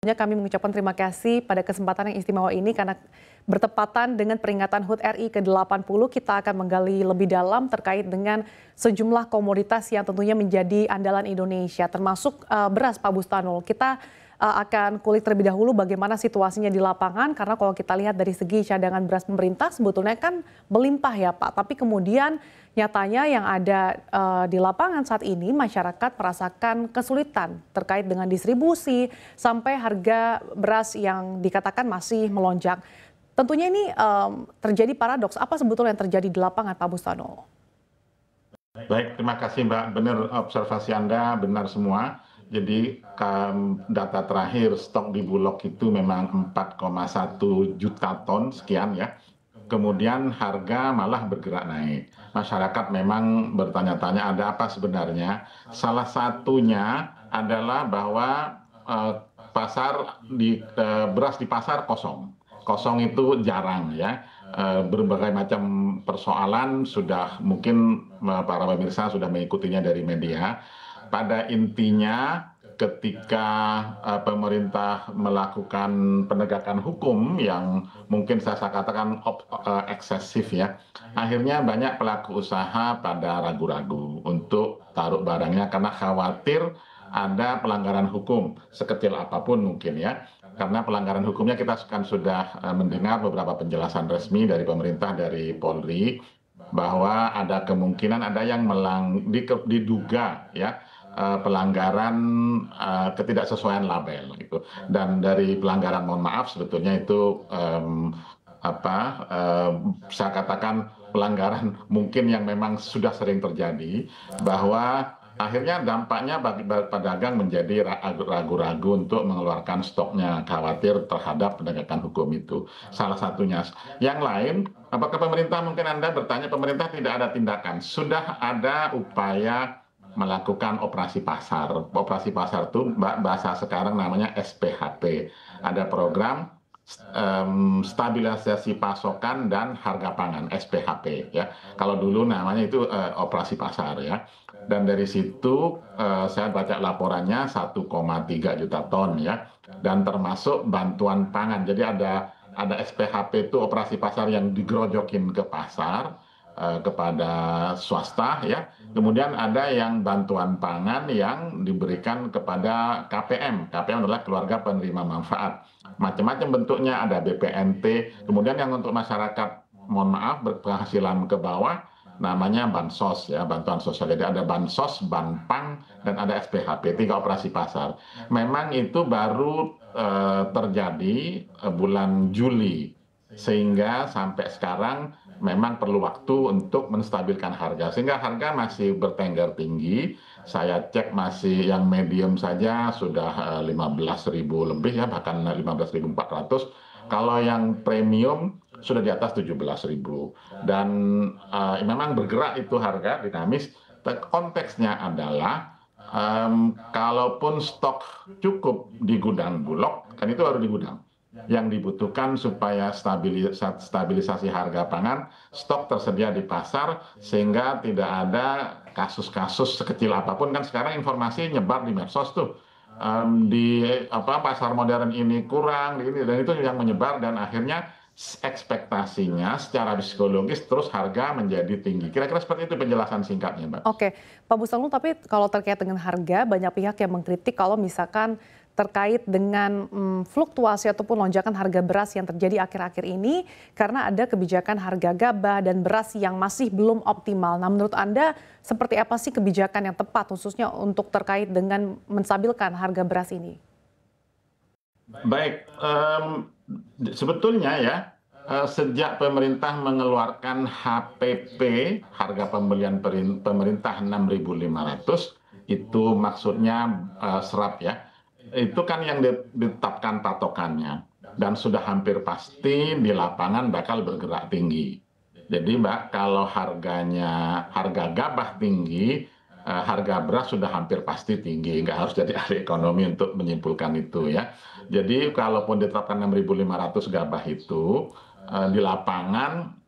Kami mengucapkan terima kasih pada kesempatan yang istimewa ini karena bertepatan dengan peringatan HUT RI ke-80, kita akan menggali lebih dalam terkait dengan sejumlah komoditas yang tentunya menjadi andalan Indonesia, termasuk beras, Pak Bustanul. Kita akan kulik terlebih dahulu bagaimana situasinya di lapangan, karena kalau kita lihat dari segi cadangan beras pemerintah sebetulnya kan melimpah ya Pak, tapi kemudian nyatanya yang ada di lapangan saat ini masyarakat merasakan kesulitan terkait dengan distribusi sampai harga beras yang dikatakan masih melonjak. Tentunya ini terjadi paradoks. Apa sebetulnya yang terjadi di lapangan, Pak Bustanul? Baik, terima kasih Mbak. Benar observasi Anda, benar semua. Jadi data terakhir stok di Bulog itu memang 4,1 juta ton sekian ya. Kemudian harga malah bergerak naik. Masyarakat memang bertanya-tanya ada apa sebenarnya. Salah satunya adalah bahwa beras di pasar kosong. Kosong itu jarang ya. Berbagai macam persoalan sudah mungkin para pemirsa sudah mengikutinya dari media. Pada intinya ketika pemerintah melakukan penegakan hukum yang mungkin saya katakan eksesif ya, akhirnya banyak pelaku usaha pada ragu-ragu untuk taruh barangnya karena khawatir ada pelanggaran hukum sekecil apapun mungkin ya. Karena pelanggaran hukumnya kita kan sudah mendengar beberapa penjelasan resmi dari pemerintah, dari Polri, bahwa ada kemungkinan ada yang diduga ya pelanggaran ketidaksesuaian label gitu. Dan dari pelanggaran, mohon maaf, sebetulnya itu saya katakan pelanggaran mungkin yang memang sudah sering terjadi, bahwa akhirnya dampaknya bagi pedagang menjadi ragu-ragu untuk mengeluarkan stoknya, khawatir terhadap penegakan hukum itu. Salah satunya. Yang lain, apakah pemerintah, mungkin Anda bertanya, pemerintah tidak ada tindakan. Sudah ada upaya melakukan operasi pasar. Operasi pasar itu bahasa sekarang namanya SPHP. Ada program stabilisasi pasokan dan harga pangan, SPHP ya. Kalau dulu namanya itu operasi pasar ya. Dan dari situ saya baca laporannya 1,3 juta ton ya. Dan termasuk bantuan pangan. Jadi ada SPHP itu operasi pasar yang digerojokin ke pasar kepada swasta ya. Kemudian ada yang bantuan pangan yang diberikan kepada KPM. KPM adalah keluarga penerima manfaat. Macam-macam bentuknya, ada BPNT. Kemudian yang untuk masyarakat, mohon maaf, berpenghasilan ke bawah, namanya bansos ya, bantuan sosial. Jadi ada bansos, banpang, dan ada SPHP, 3 operasi pasar. Memang itu baru terjadi bulan Juli, sehingga sampai sekarang memang perlu waktu untuk menstabilkan harga, sehingga harga masih bertengger tinggi. Saya cek masih yang medium saja sudah 15.000 lebih ya, bahkan 15.400. Kalau yang premium sudah di atas 17.000. Dan memang bergerak itu harga dinamis. Konteksnya adalah kalaupun stok cukup di gudang Bulog, kan itu harus di gudang. Yang dibutuhkan supaya stabilisasi harga pangan, stok tersedia di pasar sehingga tidak ada kasus-kasus sekecil apapun. Kan sekarang informasi nyebar di medsos tuh, di pasar modern ini kurang, dan itu yang menyebar, dan akhirnya ekspektasinya secara psikologis terus harga menjadi tinggi. Kira-kira seperti itu penjelasan singkatnya, Mbak. Oke, Pak Bustanul, tapi kalau terkait dengan harga, banyak pihak yang mengkritik kalau misalkan terkait dengan fluktuasi ataupun lonjakan harga beras yang terjadi akhir-akhir ini karena ada kebijakan harga gabah dan beras yang masih belum optimal. Nah, menurut Anda seperti apa sih kebijakan yang tepat khususnya untuk terkait dengan menstabilkan harga beras ini? Baik, sebetulnya ya, sejak pemerintah mengeluarkan HPP, harga pembelian pemerintah 6.500, itu maksudnya serap ya. Itu kan yang ditetapkan patokannya, dan sudah hampir pasti di lapangan bakal bergerak tinggi. Jadi Mbak, kalau harga gabah tinggi, harga beras sudah hampir pasti tinggi. Nggak harus jadi ahli ekonomi untuk menyimpulkan itu ya. Jadi kalaupun ditetapkan 6.500 gabah itu, di lapangan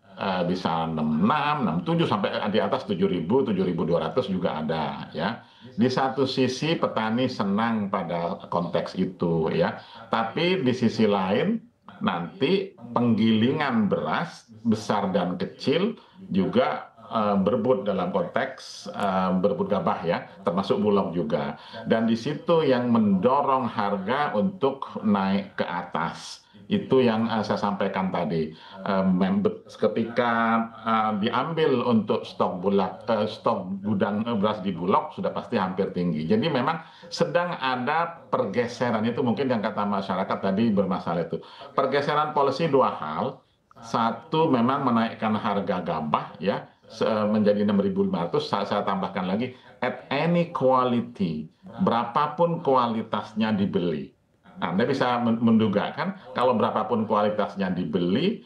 bisa 66, 67 sampai di atas 7.000, 7.200 juga ada ya. Di satu sisi petani senang pada konteks itu ya, tapi di sisi lain nanti penggilingan beras besar dan kecil juga berebut dalam konteks berebut gabah ya, termasuk Bulog juga. Dan di situ yang mendorong harga untuk naik ke atas. Itu yang saya sampaikan tadi. Ketika diambil untuk stok gudang beras di Bulog sudah pasti hampir tinggi. Jadi memang sedang ada pergeseran, itu mungkin yang kata masyarakat tadi bermasalah itu. Pergeseran policy dua hal. Satu memang menaikkan harga gabah ya menjadi 6.500. Saya tambahkan lagi at any quality, berapapun kualitasnya dibeli. Nah, Anda bisa menduga kan kalau berapapun kualitasnya dibeli,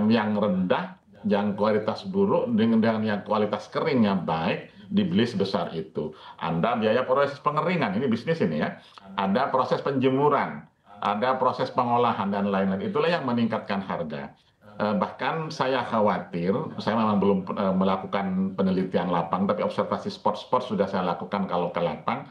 yang rendah, yang kualitas buruk dengan yang kualitas keringnya baik dibeli sebesar itu. Anda biaya proses pengeringan, ini bisnis ini ya. Ada proses penjemuran, ada proses pengolahan dan lain-lain. Itulah yang meningkatkan harga. Bahkan saya khawatir, saya memang belum melakukan penelitian lapang, tapi observasi spot-spot sudah saya lakukan kalau ke lapang.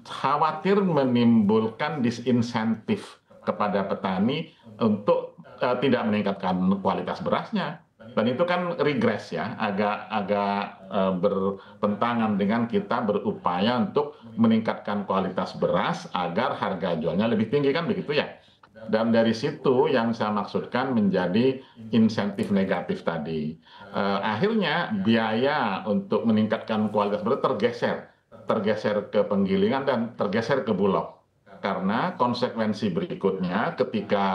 Khawatir menimbulkan disinsentif kepada petani untuk tidak meningkatkan kualitas berasnya. Dan itu kan regres ya, agak bertentangan dengan kita berupaya untuk meningkatkan kualitas beras agar harga jualnya lebih tinggi, kan begitu ya. Dan dari situ yang saya maksudkan menjadi insentif negatif tadi. Akhirnya biaya untuk meningkatkan kualitas beras tergeser ke penggilingan dan tergeser ke Bulog. Karena konsekuensi berikutnya ketika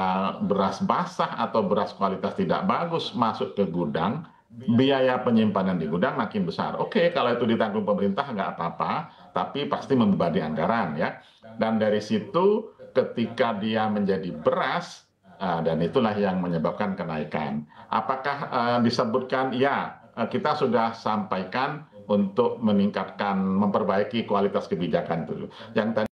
beras basah atau beras kualitas tidak bagus masuk ke gudang, biaya penyimpanan di gudang makin besar. Oke, kalau itu ditanggung pemerintah nggak apa-apa, tapi pasti membebani anggaran ya. Dan dari situ ketika dia menjadi beras, dan itulah yang menyebabkan kenaikan. Apakah disebutkan? Ya, kita sudah sampaikan untuk meningkatkan, memperbaiki kualitas kebijakan dulu. Yang tadi